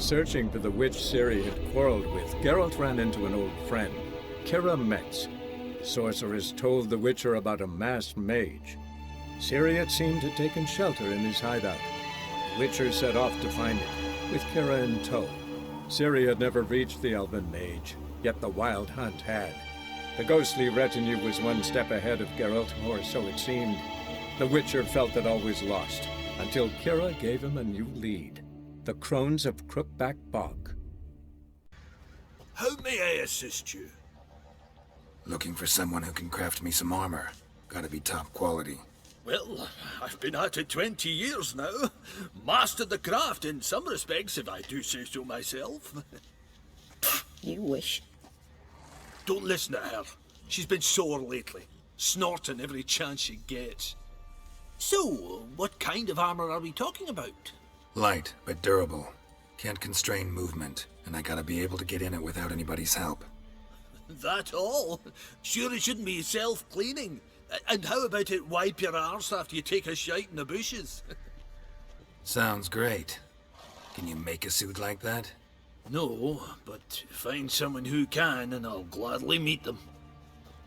While searching for the witch Ciri had quarreled with, Geralt ran into an old friend, Ciri Metz. The sorceress told the Witcher about a masked mage. Ciri, it seemed, had taken shelter in his hideout. The Witcher set off to find it, with Ciri in tow. Ciri had never reached the elven mage, yet the wild hunt had. The ghostly retinue was one step ahead of Geralt, or so it seemed. The Witcher felt it all was lost, until Ciri gave him a new lead. The Crones of Crookback Bog. How may I assist you? Looking for someone who can craft me some armor. Gotta be top quality. Well, I've been at it 20 years now. Mastered the craft in some respects, if I do say so myself. You wish. Don't listen to her. She's been sore lately, snorting every chance she gets. So, what kind of armor are we talking about? Light, but durable. Can't constrain movement, and I gotta be able to get in it without anybody's help. That all? Sure it shouldn't be self-cleaning. And how about it wipe your arse after you take a shite in the bushes? Sounds great. Can you make a suit like that? No, but find someone who can and I'll gladly meet them.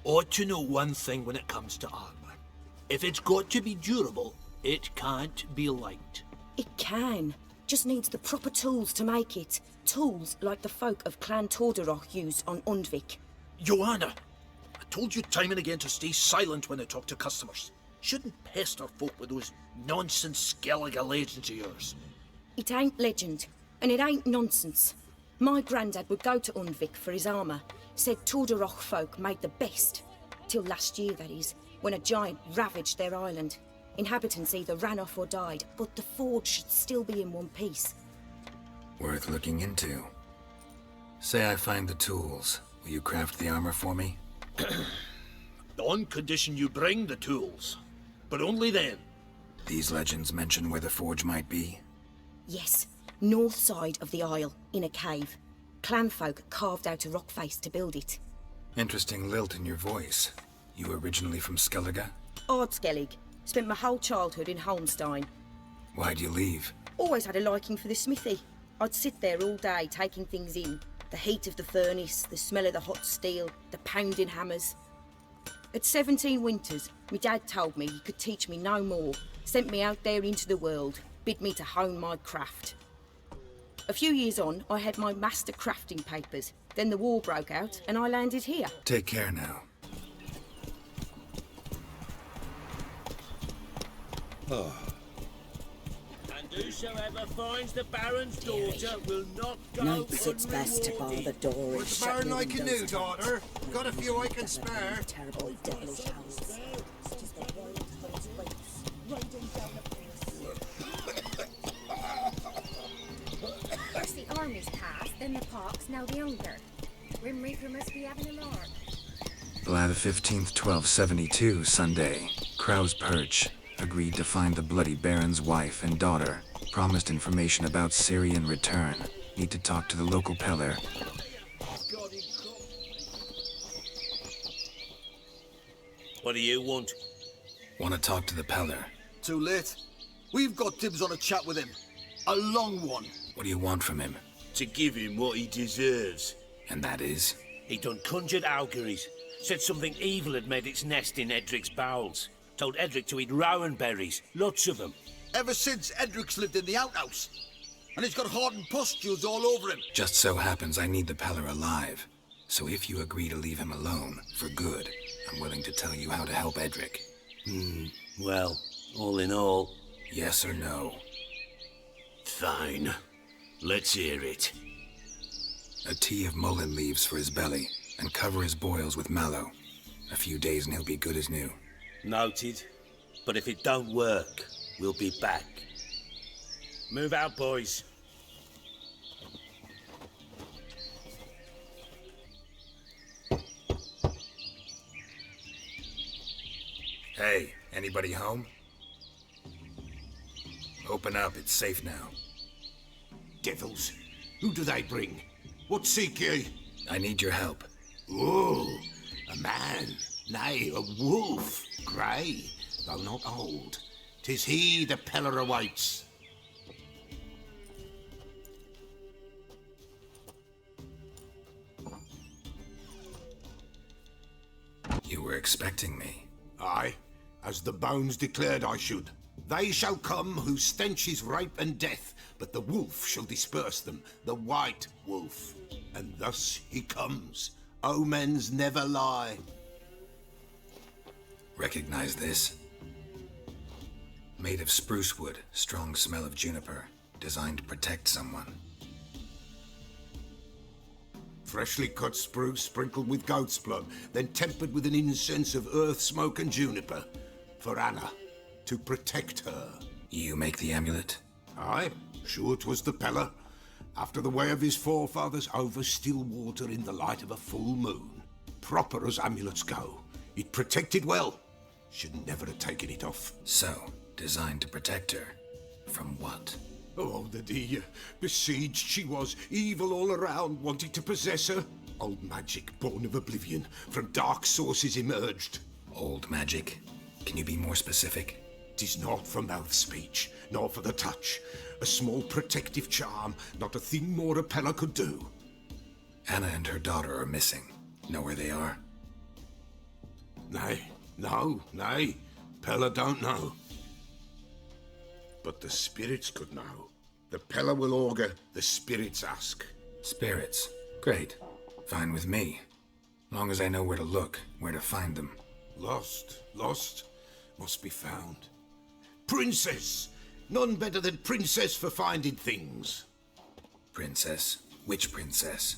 Ought to know one thing when it comes to armor. If it's got to be durable, it can't be light. It can. Just needs the proper tools to make it. Tools like the folk of Clan Tordarroch used on Undvik. Joanna! I told you time and again to stay silent when I talk to customers. Shouldn't pester folk with those nonsense Skellige legends of yours. It ain't legend, and it ain't nonsense. My granddad would go to Undvik for his armour. Said Tordarroch folk made the best. Till last year, that is, when a giant ravaged their island. Inhabitants either ran off or died, but the forge should still be in one piece. Worth looking into. Say I find the tools. Will you craft the armor for me? On condition you bring the tools. But only then. These legends mention where the forge might be? Yes, north side of the isle, in a cave. Clanfolk carved out a rock face to build it. Interesting lilt in your voice. You originally from Skellige? Ardskellig. Spent my whole childhood in Holmstein. Why'd you leave? Always had a liking for the smithy. I'd sit there all day taking things in. The heat of the furnace, the smell of the hot steel, the pounding hammers. At 17 winters, my dad told me he could teach me no more. Sent me out there into the world, bid me to hone my craft. A few years on, I had my master crafting papers. Then the war broke out and I landed here. Take care now. And whosoever finds the Baron's daughter will not go Knights, it's best to bar the door and What's the shut Baron your I can windows do, daughter? Got a few I can spare. Terrible devilish house. First the army's passed, then the pox, now the hunger. Grim Reaper must be having a lark. Blathe 15th, 1272, Sunday. Crow's Perch. Agreed to find the Bloody Baron's wife and daughter. Promised information about Ciri in return. Need to talk to the local pellar. What do you want? Want to talk to the pellar. Too late. We've got dibs on a chat with him. A long one. What do you want from him? To give him what he deserves. And that is? He done conjured auguries. Said something evil had made its nest in Edric's bowels. Told Edric to eat rowan berries. Lots of them. Ever since Edric's lived in the outhouse. And he's got hardened pustules all over him. Just so happens I need the pellar alive. So if you agree to leave him alone, for good, I'm willing to tell you how to help Edric. Well, all in all... Yes or no? Fine. Let's hear it. A tea of mullein leaves for his belly, and cover his boils with mallow. A few days and he'll be good as new. Noted. But if it don't work, we'll be back. Move out, boys. Hey, anybody home? Open up, it's safe now. Devils, who do they bring? What seek ye? I need your help. Oh, a man, nay, a wolf, grey, though not old. 'Tis he the pellar awaits. were expecting me. Aye, as the bones declared I should. They shall come whose stench is rape and death, but the wolf shall disperse them, the white wolf. And thus he comes. Omens never lie. Recognize this? Made of spruce wood, strong smell of juniper, designed to protect someone. Freshly cut spruce sprinkled with goat's blood, then tempered with an incense of earth, smoke and juniper. For Anna, to protect her. You make the amulet? Aye, sure 'twas the pellar. After the way of his forefathers, over still water in the light of a full moon. Proper as amulets go. It protected well. Should never have taken it off. So, designed to protect her. From what? Oh, the dear. Besieged she was, evil all around, wanted to possess her. Old magic, born of oblivion, from dark sources emerged. Old magic? Can you be more specific? 'Tis not for mouth speech, nor for the touch. A small protective charm, not a thing more a pellar could do. Anna and her daughter are missing. Know where they are? Nay, nay. Pellar don't know. But the spirits could know. The pellar will augur, the spirits ask. Spirits? Great. Fine with me. Long as I know where to look, where to find them. Lost, must be found. Princess! None better than princess for finding things. Princess? Which princess?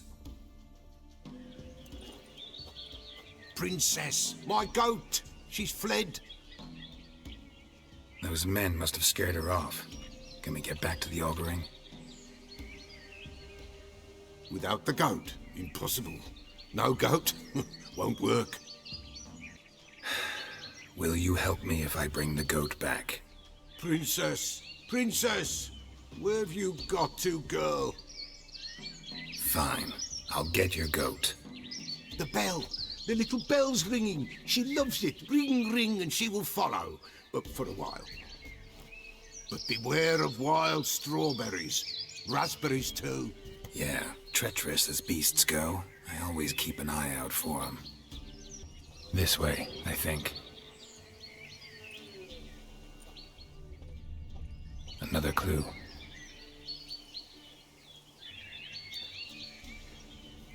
Princess, my goat! She's fled. Those men must have scared her off. Can we get back to the auguring? Without the goat, impossible. No goat, won't work. Will you help me if I bring the goat back? Princess, where have you got to, girl? Fine, I'll get your goat. The bell, the little bell's ringing. She loves it. Ring, ring, and she will follow. But for a while. But beware of wild strawberries. Raspberries, too. Yeah, treacherous as beasts go. I always keep an eye out for them. This way, I think. Another clue.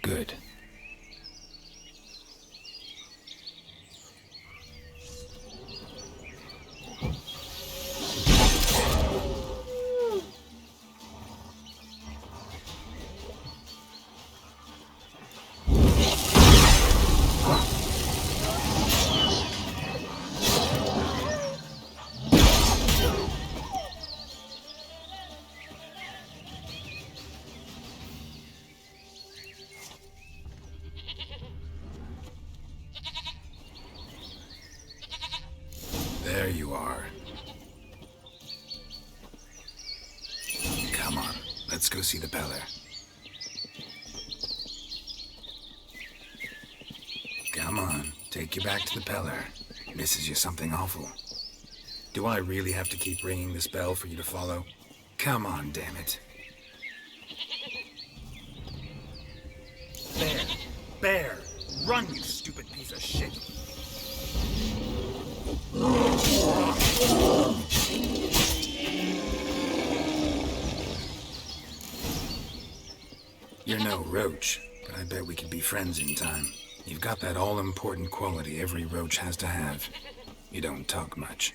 Good. There you are. Come on, let's go see the pellar. Come on, take you back to the pellar. Misses you something awful. Do I really have to keep ringing this bell for you to follow? Come on, damn it. Bear! Run, you stupid piece of shit! You're no roach, but I bet we could be friends in time. You've got that all-important quality every roach has to have. You don't talk much.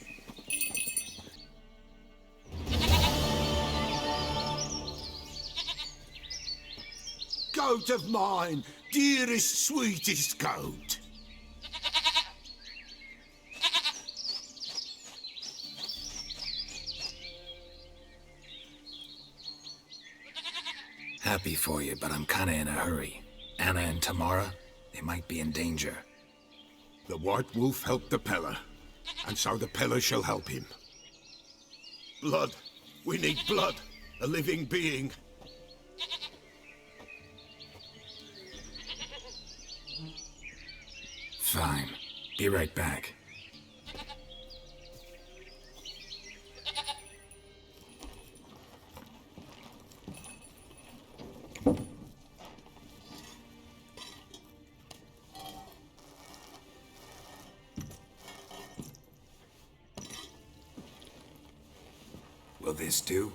Goat of mine, dearest, sweetest goat. Happy for you, but I'm kinda in a hurry. Anna and Tamara, they might be in danger. The White Wolf helped the pellar, and so the pellar shall help him. Blood. We need blood. A living being. Fine. Be right back. of this do?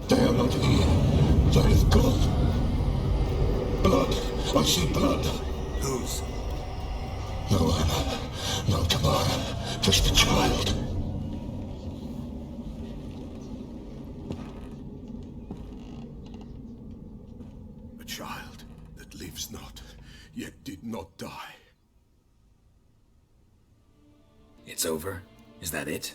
They are not here. There is God. Blood. I see blood. Whose? No Anna. No Tamara. Just a child. A child that lives not, yet did not die. It's over? Is that it?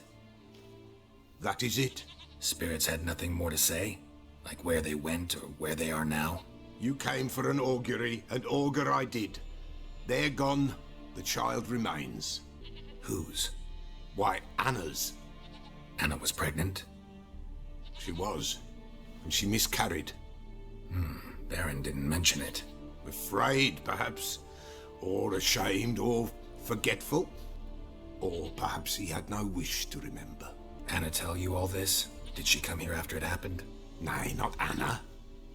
That is it. Spirits had nothing more to say? Like where they went or where they are now? You came for an augury, and augur I did. They're gone. The child remains. Whose? Why, Anna's. Anna was pregnant? She was. And she miscarried. Baron didn't mention it. Afraid, perhaps. Or ashamed, or forgetful. Or perhaps he had no wish to remember. Anna tell you all this? Did she come here after it happened? Nay, not Anna.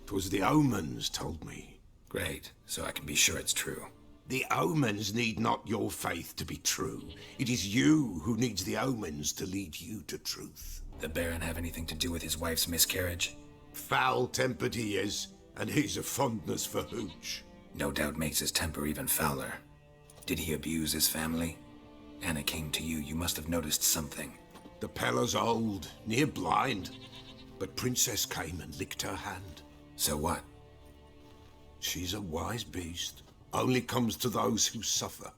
'Twas the omens told me. Great, so I can be sure it's true. The omens need not your faith to be true. It is you who needs the omens to lead you to truth. The Baron have anything to do with his wife's miscarriage? Foul-tempered he is, and he's a fondness for hooch. No doubt makes his temper even fouler. Did he abuse his family? Anna came to you, you must have noticed something. The pellar's old, near blind, but Princess came and licked her hand. So what? She's a wise beast. Only comes to those who suffer.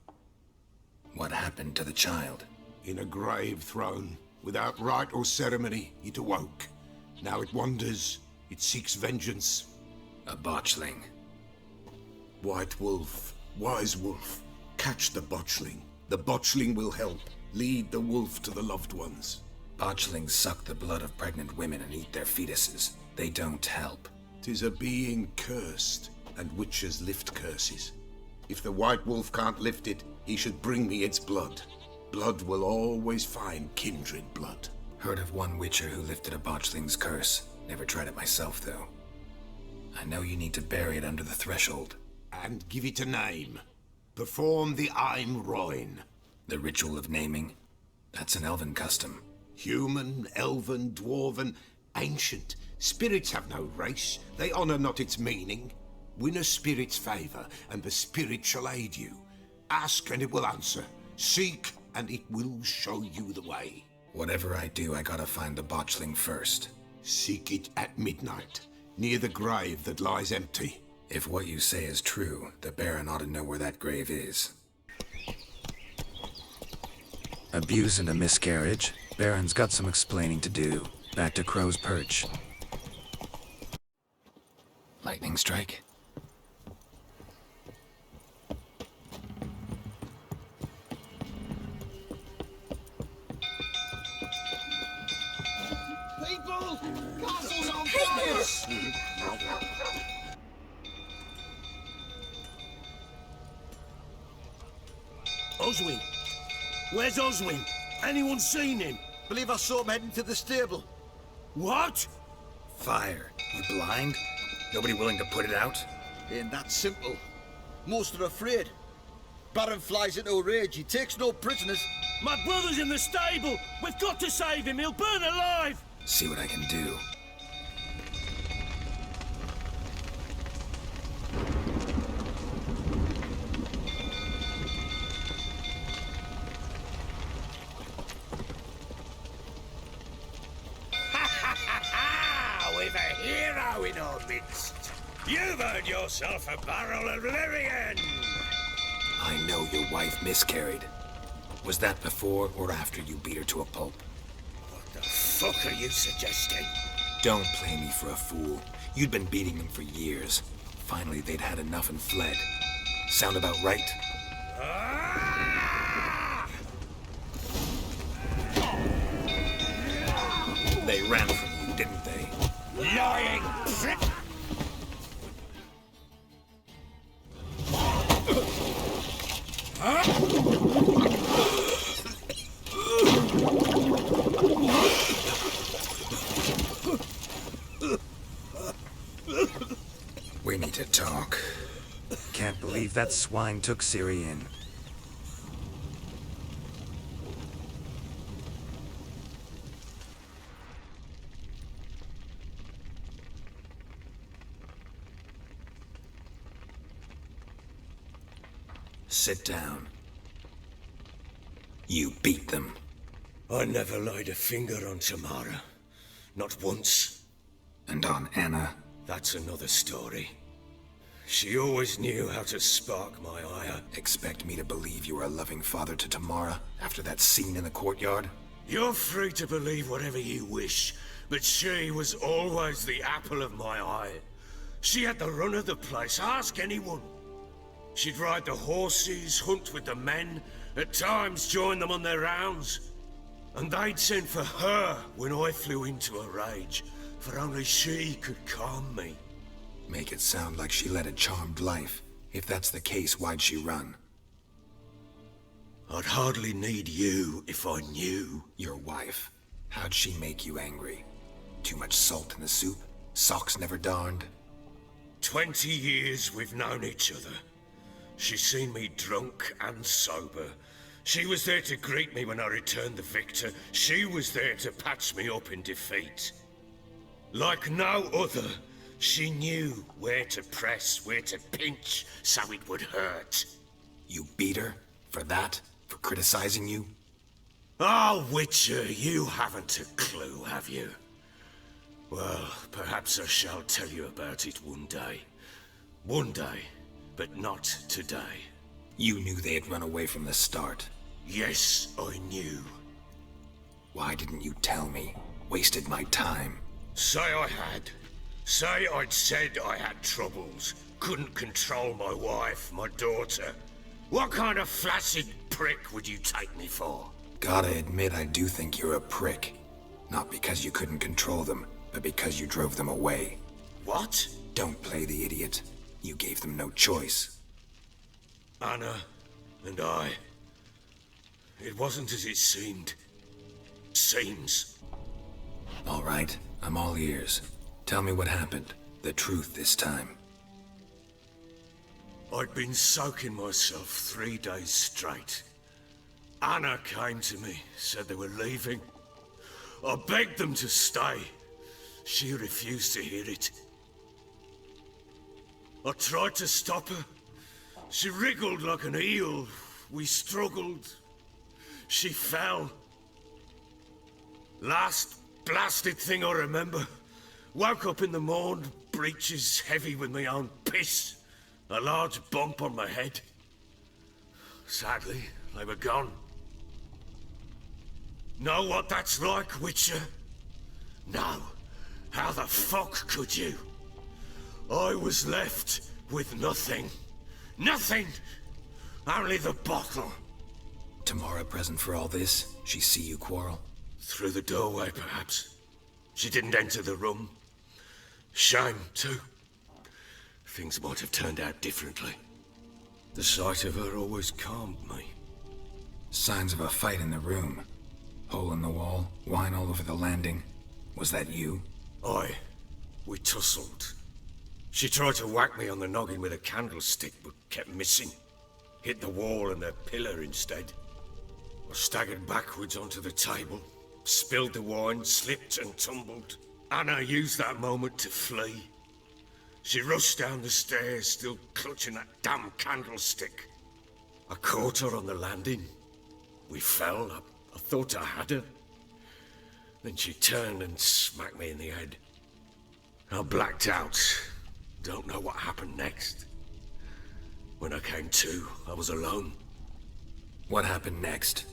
What happened to the child? In a grave thrown, without rite or ceremony, it awoke. Now it wanders, it seeks vengeance. A botchling. White wolf, wise wolf, catch the botchling. The botchling will help. Lead the wolf to the loved ones. Botchlings suck the blood of pregnant women and eat their fetuses. They don't help. 'Tis a being cursed, and witches lift curses. If the white wolf can't lift it, he should bring me its blood. Blood will always find kindred blood. Heard of one witcher who lifted a botchling's curse. Never tried it myself, though. I know you need to bury it under the threshold. And give it a name. Perform the Aim Roin. The ritual of naming? That's an elven custom. Human, elven, dwarven, ancient. Spirits have no race. They honor not its meaning. Win a spirit's favor, and the spirit shall aid you. Ask, and it will answer. Seek, and it will show you the way. Whatever I do, I gotta find the botchling first. Seek it at midnight, near the grave that lies empty. If what you say is true, the Baron ought to know where that grave is. Abuse and a miscarriage? Baron's got some explaining to do. Back to Crow's Perch. Lightning strike? People! Castle's on fire! Oswin! Where's Oswin? Anyone seen him? Believe I saw him heading to the stable. What? Fire. You blind? Nobody willing to put it out? Ain't that simple. Most are afraid. Baron flies into a rage. He takes no prisoners. My brother's in the stable! We've got to save him! He'll burn alive! See what I can do. We've a hero in our midst. You've earned yourself a barrel of Lyrian. I know your wife miscarried. Was that before or after you beat her to a pulp? What the fuck are you suggesting? Don't play me for a fool. You'd been beating them for years. Finally, they'd had enough and fled. Sound about right? They ran from you, didn't they? Lying prick! We need to talk. Can't believe that swine took Ciri in. Sit down. You beat them. I never laid a finger on Tamara. Not once. And on Anna? That's another story. She always knew how to spark my ire. Expect me to believe you were a loving father to Tamara after that scene in the courtyard? You're free to believe whatever you wish, but she was always the apple of my eye. She had the run of the place, ask anyone. She'd ride the horses, hunt with the men, at times join them on their rounds. And they'd send for her when I flew into a rage, for only she could calm me. Make it sound like she led a charmed life. If that's the case, why'd she run? I'd hardly need you if I knew. Your wife. How'd she make you angry? Too much salt in the soup? Socks never darned? 20 years we've known each other. She's seen me drunk and sober. She was there to greet me when I returned the victor. She was there to patch me up in defeat. Like no other, she knew where to press, where to pinch, so it would hurt. You beat her? For that? For criticizing you? Oh, Witcher, you haven't a clue, have you? Well, perhaps I shall tell you about it one day. One day, but not today. You knew they had run away from the start. Yes, I knew. Why didn't you tell me? Wasted my time. Say I had. Say I'd said I had troubles. Couldn't control my wife, my daughter. What kind of flaccid prick would you take me for? Gotta admit, I do think you're a prick. Not because you couldn't control them, but because you drove them away. What? Don't play the idiot. You gave them no choice. Anna and I. It wasn't as it seemed. Seems. All right, I'm all ears. Tell me what happened. The truth this time. I'd been soaking myself 3 days straight. Anna came to me, said they were leaving. I begged them to stay. She refused to hear it. I tried to stop her. She wriggled like an eel. We struggled. She fell. Last blasted thing I remember. Woke up in the morn, breeches heavy with my own piss. A large bump on my head. Sadly, they were gone. Know what that's like, Witcher? No. How the fuck could you? I was left with nothing. Nothing! Only the bottle. Tamara present for all this? She see you quarrel? Through the doorway, perhaps. She didn't enter the room. Shame, too. Things might have turned out differently. The sight of her always calmed me. Signs of a fight in the room. Hole in the wall, wine all over the landing. Was that you? Aye. We tussled. She tried to whack me on the noggin with a candlestick, but kept missing. Hit the wall and the pillar instead. I staggered backwards onto the table, spilled the wine, slipped and tumbled. Anna used that moment to flee. She rushed down the stairs, still clutching that damn candlestick. I caught her on the landing. We fell. I thought I had her. Then she turned and smacked me in the head. I blacked out. Don't know what happened next. When I came to, I was alone. What happened next?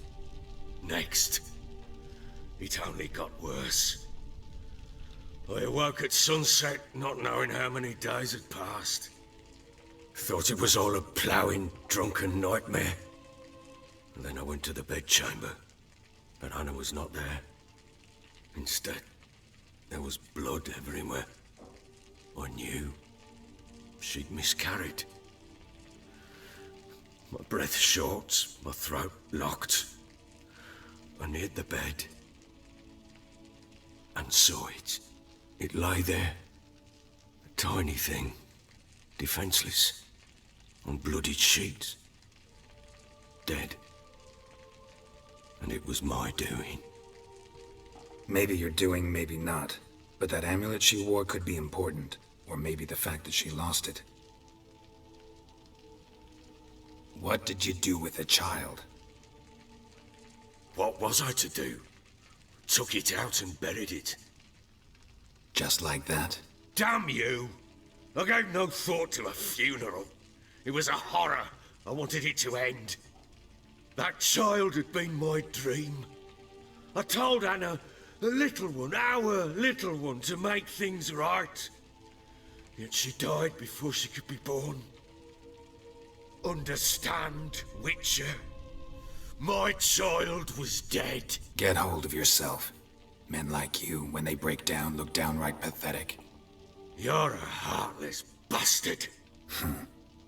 Next? It only got worse. I awoke at sunset, not knowing how many days had passed. Thought it was all a ploughing, drunken nightmare. And then I went to the bedchamber, but Anna was not there. Instead, there was blood everywhere. I knew she'd miscarried. My breath short, my throat locked. I neared the bed and saw it. It lay there, a tiny thing, defenseless, on bloodied sheets, dead. And it was my doing. Maybe your doing, maybe not. But that amulet she wore could be important. Or maybe the fact that she lost it. What did you do with the child? What was I to do? Took it out and buried it. Just like that? Damn you! I gave no thought to a funeral. It was a horror. I wanted it to end. That child had been my dream. I told Anna, the little one, our little one, to make things right. Yet she died before she could be born. Understand, Witcher? My child was dead. Get hold of yourself. Men like you, when they break down, look downright pathetic. You're a heartless bastard.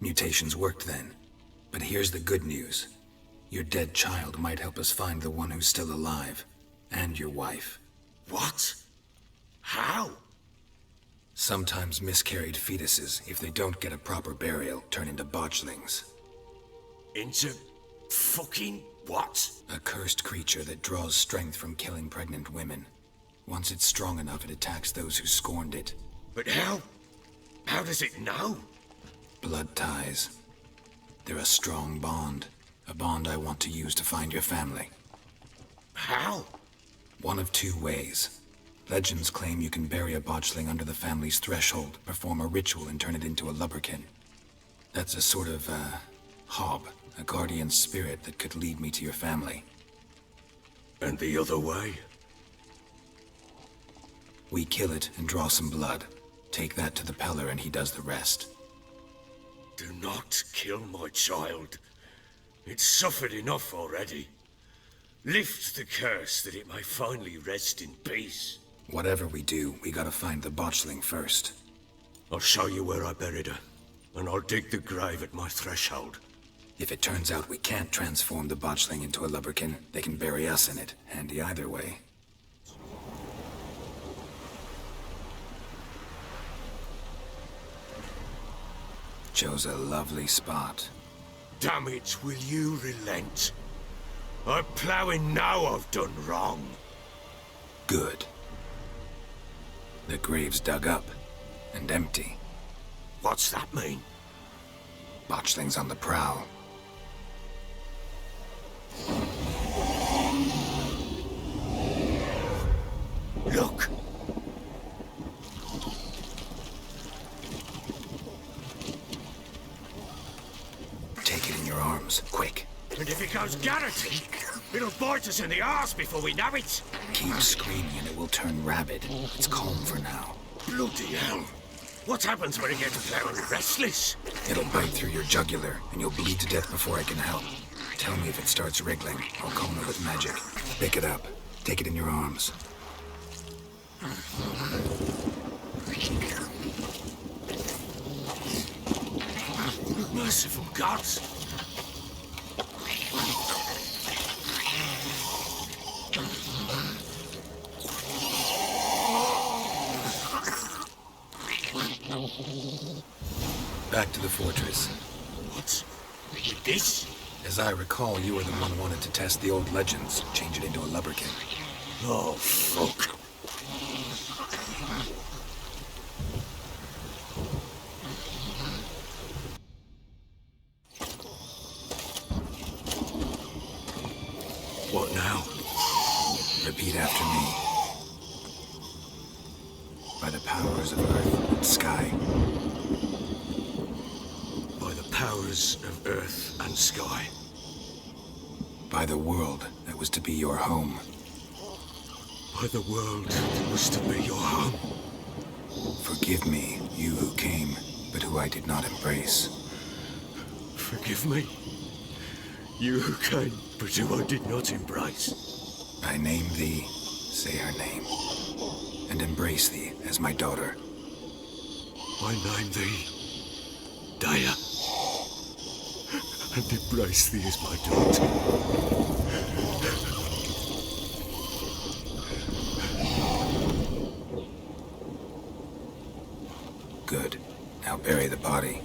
Mutations worked then. But here's the good news. Your dead child might help us find the one who's still alive. And your wife. What? How? Sometimes miscarried fetuses, if they don't get a proper burial, turn into botchlings. Into fucking what? A cursed creature that draws strength from killing pregnant women. Once it's strong enough, it attacks those who scorned it. But how? How does it know? Blood ties. They're a strong bond. A bond I want to use to find your family. How? One of two ways. Legends claim you can bury a botchling under the family's threshold, perform a ritual, and turn it into a lubberkin. That's a sort of, hob, a guardian spirit that could lead me to your family. And the other way? We kill it and draw some blood. Take that to the pellar and he does the rest. Do not kill my child. It's suffered enough already. Lift the curse that it may finally rest in peace. Whatever we do, we gotta find the botchling first. I'll show you where I buried her, and I'll dig the grave at my threshold. If it turns out we can't transform the botchling into a lubberkin, they can bury us in it. Handy either way. Chose a lovely spot. Damn it, will you relent? I'm ploughing now I've done wrong. Good. The grave's dug up and empty. What's that mean? Botchling's on the prowl. Look! Take it in your arms, quick. And if it goes garroting, it'll bite us in the arse before we know it. Keep screaming and it will turn rabid. It's calm for now. Bloody hell. What happens when it gets plowing restless? It'll bite through your jugular, and you'll bleed to death before I can help. Tell me if it starts wriggling. I'll calm it with magic. Pick it up. Take it in your arms. Merciful gods! Back to the fortress. What? With this? As I recall, you were the one who wanted to test the old legends, change it into a lubberkin. Oh, fuck. What now? Repeat after me. By the powers of earth and sky. By the powers of earth and sky. By the world that was to be your home. By the world that was to be your home. Forgive me, you who came, but who I did not embrace. Forgive me. You came, but who I did not embrace. I name thee, say her name, and embrace thee as my daughter. I name thee Daya, and embrace thee as my daughter. Good. Now bury the body.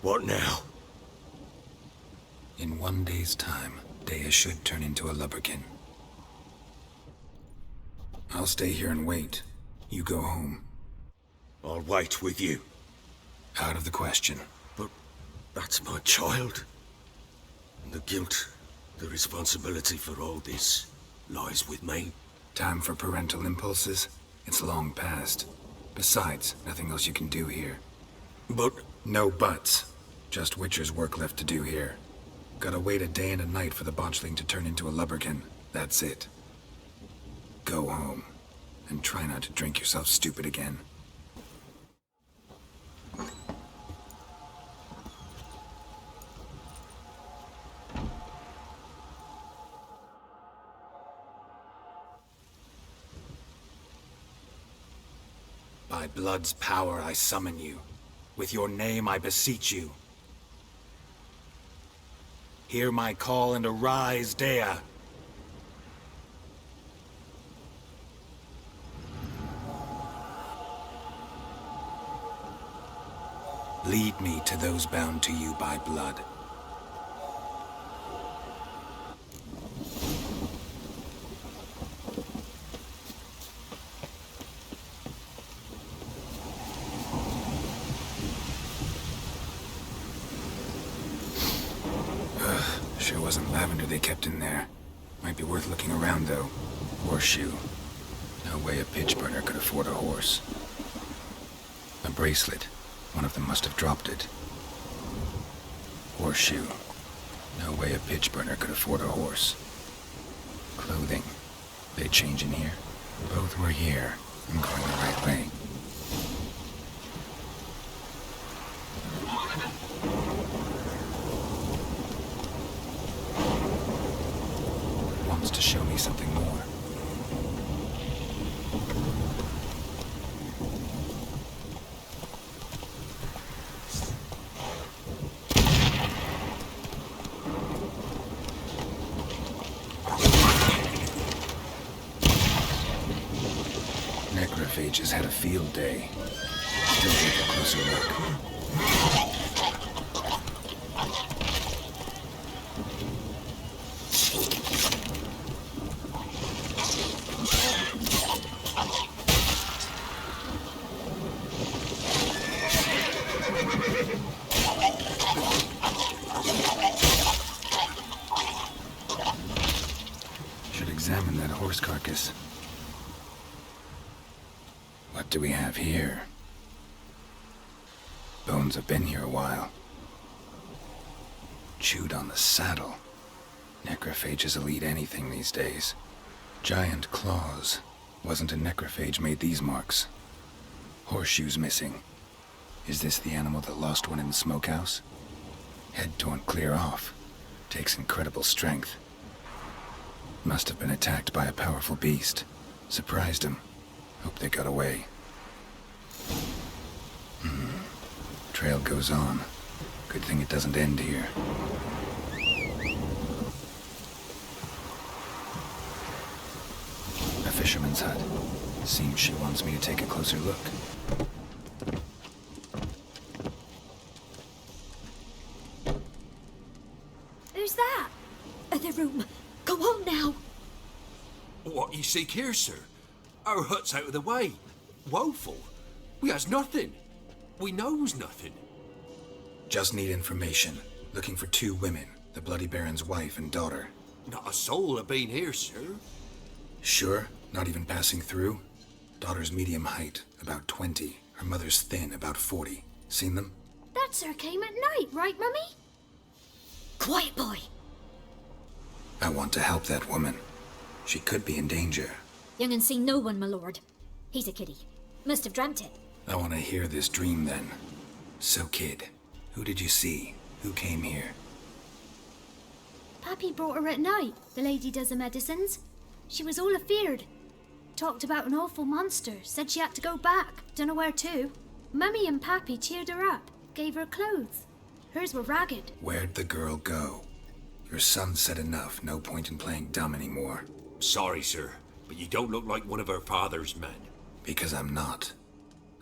What now? In 1 day's time, Daya should turn into a lubberkin. I'll stay here and wait. You go home. I'll wait with you. Out of the question. But that's my child. And the guilt, the responsibility for all this lies with me. Time for parental impulses? It's long past. Besides, nothing else you can do here. But... No buts. Just Witcher's work left to do here. Gotta wait a day and a night for the botchling to turn into a lubberkin. That's it. Go home. And try not to drink yourself stupid again. By blood's power I summon you. With your name I beseech you. Hear my call and arise, Daya. Lead me to those bound to you by blood. Sure wasn't lavender they kept in there. Might be worth looking around, though. Horseshoe. No way a pitch burner could afford a horse. A bracelet. One of them must have dropped it. Horseshoe. No way a pitch burner could afford a horse. Clothing. They change in here? Both were here. I'm going the right way. Wants to show me something more. Necrophages had a field day. Still take a closer look. Should examine that horse carcass. What do we have here? Bones have been here a while. Chewed on the saddle. Necrophages will eat anything these days. Giant claws. Wasn't a necrophage made these marks. Horseshoes missing. Is this the animal that lost one in the smokehouse? Head torn clear off. Takes incredible strength. Must have been attacked by a powerful beast. Surprised him. Hope they got away. Trail goes on. Good thing it doesn't end here. A fisherman's hut. Seems she wants me to take a closer look. Who's that? Other room. Go on now. What you seek here, sir? Our hut's out of the way. Woeful. We has nothing. We knows nothing. Just need information. Looking for 2 women. The Bloody Baron's wife and daughter. Not a soul have been here, sir. Sure? Not even passing through? Daughter's medium height, about 20. Her mother's thin, about 40. Seen them? That sir came at night, right, Mummy? Quiet, boy. I want to help that woman. She could be in danger. Young and seen no one, my lord. He's a kiddie. Must have dreamt it. I want to hear this dream then. So, kid, who did you see? Who came here? Pappy brought her at night. The lady does the medicines. She was all afeared. Talked about an awful monster. Said she had to go back. Dunno where to. Mummy and Pappy cheered her up. Gave her clothes. Hers were ragged. Where'd the girl go? Your son said enough. No point in playing dumb anymore. Sorry, sir, but you don't look like one of her father's men. Because I'm not.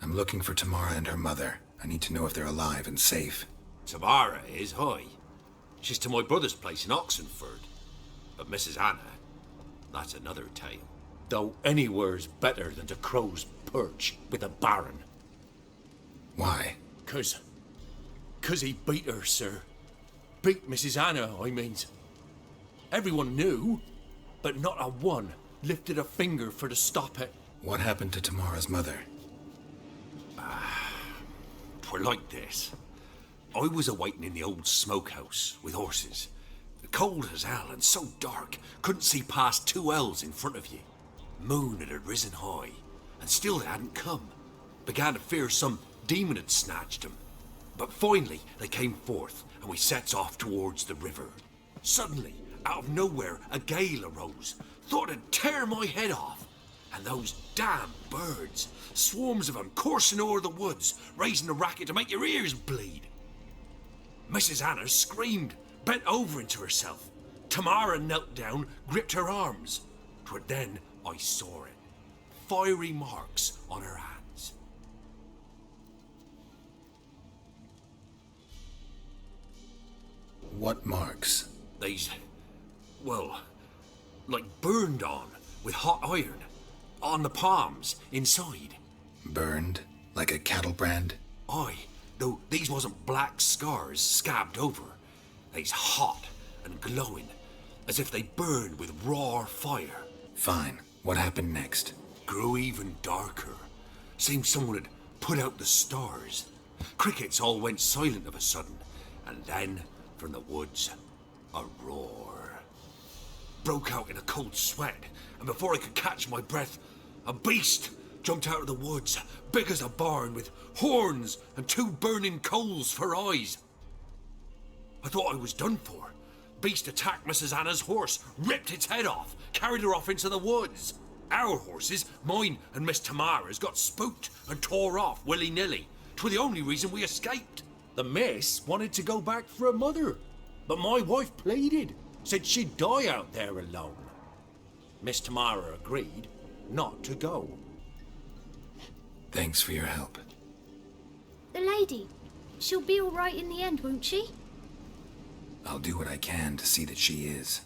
I'm looking for Tamara and her mother. I need to know if they're alive and safe. Tamara is, hi. She's to my brother's place in Oxenford. But Mrs. Anna, that's another tale. Though anywhere's better than to Crow's Perch with a baron. Why? 'Cause he beat her, sir. Beat Mrs. Anna, I means. Everyone knew, but not a one lifted a finger for to stop it. What happened to Tamara's mother? 'Twere like this. I was awaiting in the old smokehouse with horses. Cold as hell and so dark, couldn't see past 2 ells in front of you. Moon had risen high, and still they hadn't come. Began to fear some demon had snatched them. But finally they came forth, and we sets off towards the river. Suddenly, out of nowhere, a gale arose. Thought it'd tear my head off. And those damn birds, swarms of them coursing o'er the woods, raising a racket to make your ears bleed. Mrs. Anna screamed, bent over into herself. Tamara knelt down, gripped her arms. 'Twere then I saw it. Fiery marks on her hands. What marks? They's, well, like burned on with hot iron. On the palms, inside. Burned? Like a cattle brand? Aye, though these wasn't black scars scabbed over. They's hot and glowing, as if they burned with raw fire. Fine. What happened next? Grew even darker. Seemed someone had put out the stars. Crickets all went silent of a sudden, and then, from the woods, a roar. Broke out in a cold sweat, and before I could catch my breath, a beast jumped out of the woods, big as a barn, with horns and 2 burning coals for eyes. I thought I was done for. Beast attacked Mrs. Anna's horse, ripped its head off, carried her off into the woods. Our horses, mine and Miss Tamara's, got spooked and tore off willy-nilly. 'Twere the only reason we escaped. The miss wanted to go back for her mother, but my wife pleaded, said she'd die out there alone. Miss Tamara agreed not to go. Thanks for your help. The lady. She'll be all right in the end, won't she? I'll do what I can to see that she is.